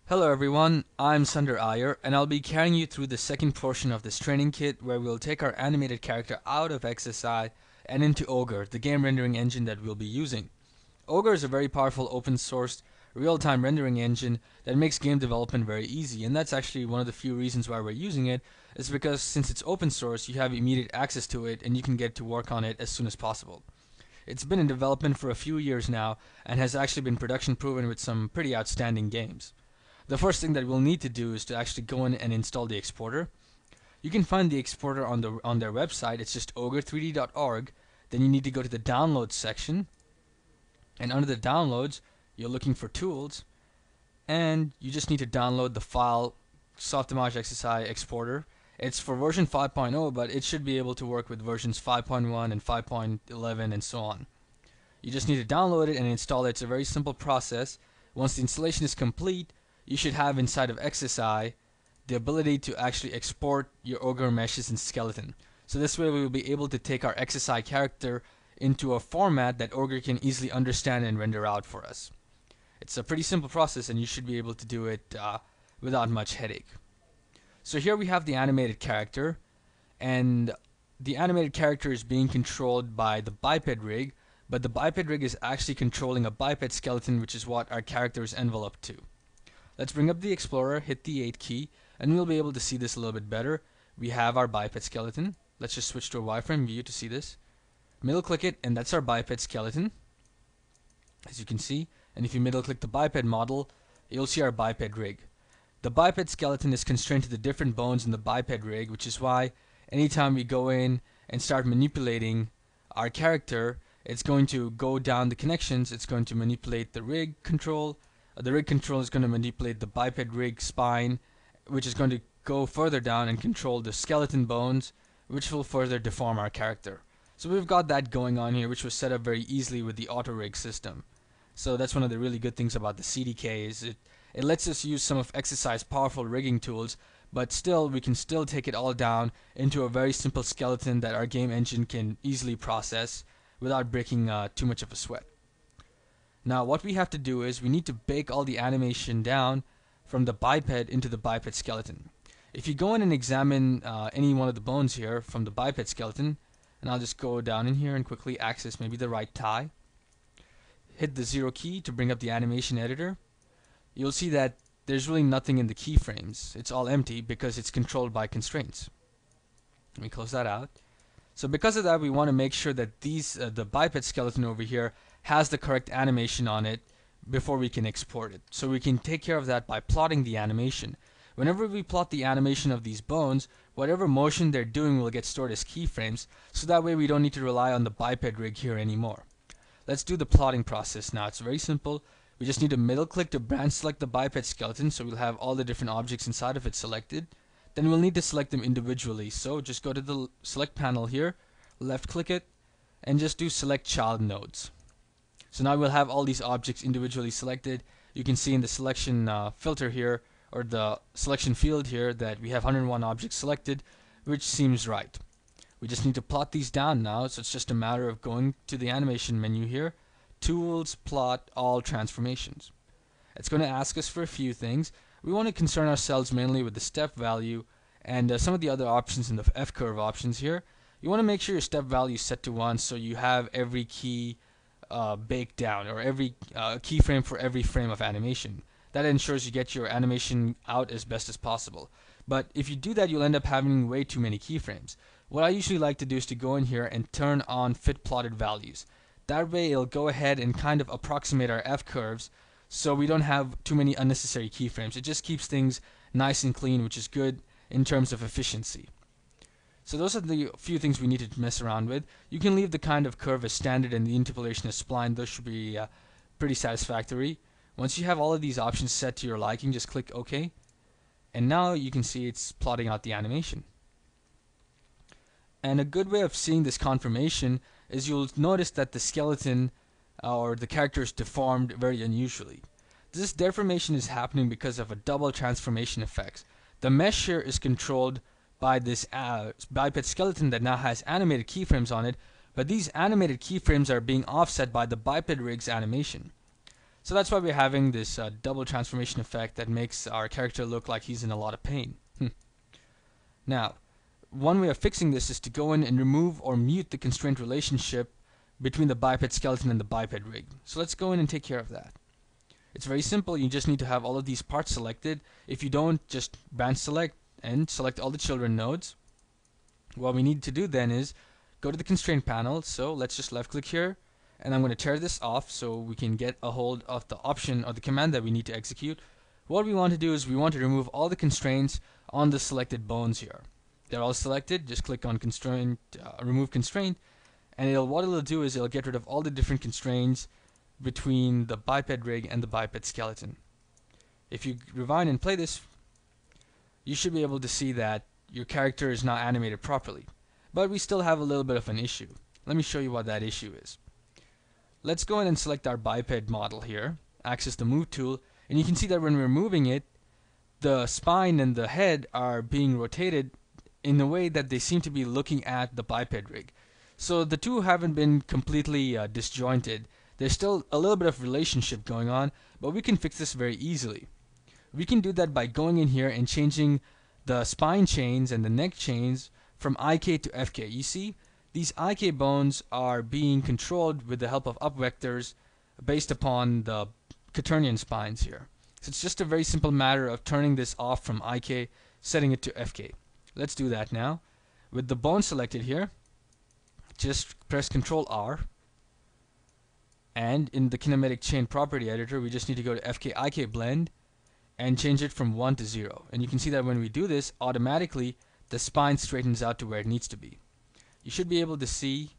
Hello everyone, I'm Sundar Iyer and I'll be carrying you through the second portion of this training kit where we'll take our animated character out of XSI and into Ogre, the game rendering engine that we'll be using. Ogre is a very powerful open source real-time rendering engine that makes game development very easy, and that's actually one of the few reasons why we're using it, is because since it's open source you have immediate access to it and you can get to work on it as soon as possible. It's been in development for a few years now and has actually been production proven with some pretty outstanding games. The first thing that we'll need to do is to actually go in and install the exporter. You can find the exporter on their website. It's just ogre3d.org. Then you need to go to the downloads section, and under the downloads you're looking for tools, and you just need to download the file Softimage XSI exporter. It's for version 5.0, but it should be able to work with versions 5.1 and 5.11 and so on. You just need to download it and install it. It's a very simple process. Once the installation is complete, you should have inside of XSI the ability to actually export your Ogre meshes and skeleton. So this way we will be able to take our XSI character into a format that Ogre can easily understand and render out for us. It's a pretty simple process and you should be able to do it without much headache. So here we have the animated character, and the animated character is being controlled by the biped rig, but the biped rig is actually controlling a biped skeleton, which is what our character is enveloped to. Let's bring up the Explorer, hit the 8 key, and we'll be able to see this a little bit better. We have our biped skeleton. Let's just switch to a wireframe view to see this. Middle click it, and that's our biped skeleton, as you can see. And if you middle click the biped model, you'll see our biped rig. The biped skeleton is constrained to the different bones in the biped rig, which is why anytime we go in and start manipulating our character, it's going to go down the connections, it's going to manipulate the rig control. The rig control is going to manipulate the biped rig spine, which is going to go further down and control the skeleton bones, which will further deform our character. So we've got that going on here, which was set up very easily with the auto rig system. So that's one of the really good things about the CDK, is it lets us use some of XSI's powerful rigging tools, but still we can still take it all down into a very simple skeleton that our game engine can easily process without breaking too much of a sweat. Now what we have to do is we need to bake all the animation down from the biped into the biped skeleton. If you go in and examine any one of the bones here from the biped skeleton, and I'll just go down in here and quickly access maybe the right thigh, hit the 0 key to bring up the animation editor, you'll see that there's really nothing in the keyframes. It's all empty because it's controlled by constraints. Let me close that out. So because of that, we want to make sure that the biped skeleton over here has the correct animation on it before we can export it. So we can take care of that by plotting the animation. Whenever we plot the animation of these bones, whatever motion they're doing will get stored as keyframes, so that way we don't need to rely on the biped rig here anymore. Let's do the plotting process now. It's very simple. We just need to middle click to branch select the biped skeleton, so we'll have all the different objects inside of it selected. Then we'll need to select them individually, so just go to the select panel here, left click it, and just do select child nodes. So now we'll have all these objects individually selected. You can see in the selection filter here, or the selection field here, that we have 101 objects selected, which seems right. We just need to plot these down now, so it's just a matter of going to the animation menu here, Tools, Plot, All Transformations. It's going to ask us for a few things. We want to concern ourselves mainly with the step value and some of the other options in the F-curve options here. You want to make sure your step value is set to 1, so you have every key baked down, or every keyframe for every frame of animation. That ensures you get your animation out as best as possible. But if you do that, you'll end up having way too many keyframes. What I usually like to do is to go in here and turn on fit plotted values. That way it'll go ahead and kind of approximate our F-curves, so we don't have too many unnecessary keyframes. It just keeps things nice and clean, which is good in terms of efficiency. So those are the few things we need to mess around with. You can leave the kind of curve as standard and the interpolation as spline. Those should be pretty satisfactory. Once you have all of these options set to your liking, just click OK. And now you can see it's plotting out the animation. And a good way of seeing this confirmation is you'll notice that the skeleton or the character is deformed very unusually. This deformation is happening because of a double transformation effect. The mesh here is controlled by this biped skeleton that now has animated keyframes on it, but these animated keyframes are being offset by the biped rig's animation. So that's why we're having this double transformation effect that makes our character look like he's in a lot of pain. Now, one way of fixing this is to go in and remove or mute the constraint relationship between the biped skeleton and the biped rig. So let's go in and take care of that. It's very simple. You just need to have all of these parts selected. If you don't, just branch select and select all the children nodes. What we need to do then is go to the constraint panel. So let's just left click here, and I'm going to tear this off so we can get a hold of the option or the command that we need to execute. What we want to do is we want to remove all the constraints on the selected bones here. They're all selected. Just click on constraint, remove constraint, and what it'll do is it'll get rid of all the different constraints between the biped rig and the biped skeleton. If you rewind and play this, you should be able to see that your character is not animated properly. But we still have a little bit of an issue. Let me show you what that issue is. Let's go in and select our biped model here, access the move tool, and you can see that when we're moving it, the spine and the head are being rotated in a way that they seem to be looking at the biped rig. So the two haven't been completely disjointed. There's still a little bit of relationship going on, but we can fix this very easily. We can do that by going in here and changing the spine chains and the neck chains from IK to FK. You see, these IK bones are being controlled with the help of up vectors based upon the quaternion spines here. So it's just a very simple matter of turning this off from IK, setting it to FK. Let's do that now. With the bone selected here, just press Ctrl R, and in the kinematic chain property editor we just need to go to FK-IK blend and change it from 1 to 0, and you can see that when we do this, automatically the spine straightens out to where it needs to be. You should be able to see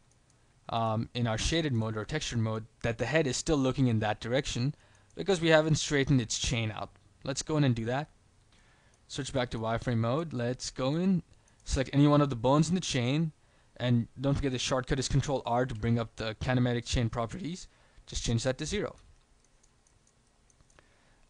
in our shaded mode or textured mode that the head is still looking in that direction because we haven't straightened its chain out. Let's go in and do that. Switch back to wireframe mode. Let's go in, select any one of the bones in the chain, and don't forget the shortcut is Ctrl R to bring up the kinematic chain properties. Just change that to 0.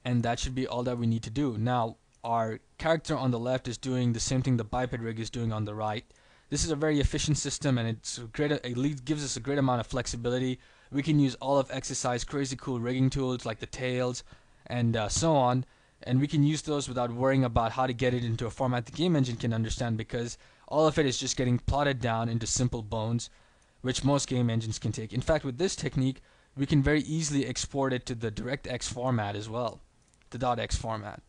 And that should be all that we need to do. Now, our character on the left is doing the same thing the biped rig is doing on the right. This is a very efficient system, and it gives us a great amount of flexibility. We can use all of XSI's crazy cool rigging tools like the tails and so on, and we can use those without worrying about how to get it into a format the game engine can understand, because all of it is just getting plotted down into simple bones, which most game engines can take. In fact, with this technique, we can very easily export it to the DirectX format as well, the .x format.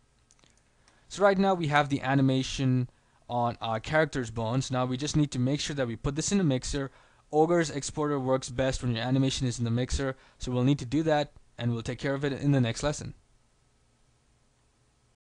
So right now we have the animation on our character's bones. Now we just need to make sure that we put this in a mixer. Ogre's exporter works best when your animation is in the mixer, so we'll need to do that, and we'll take care of it in the next lesson.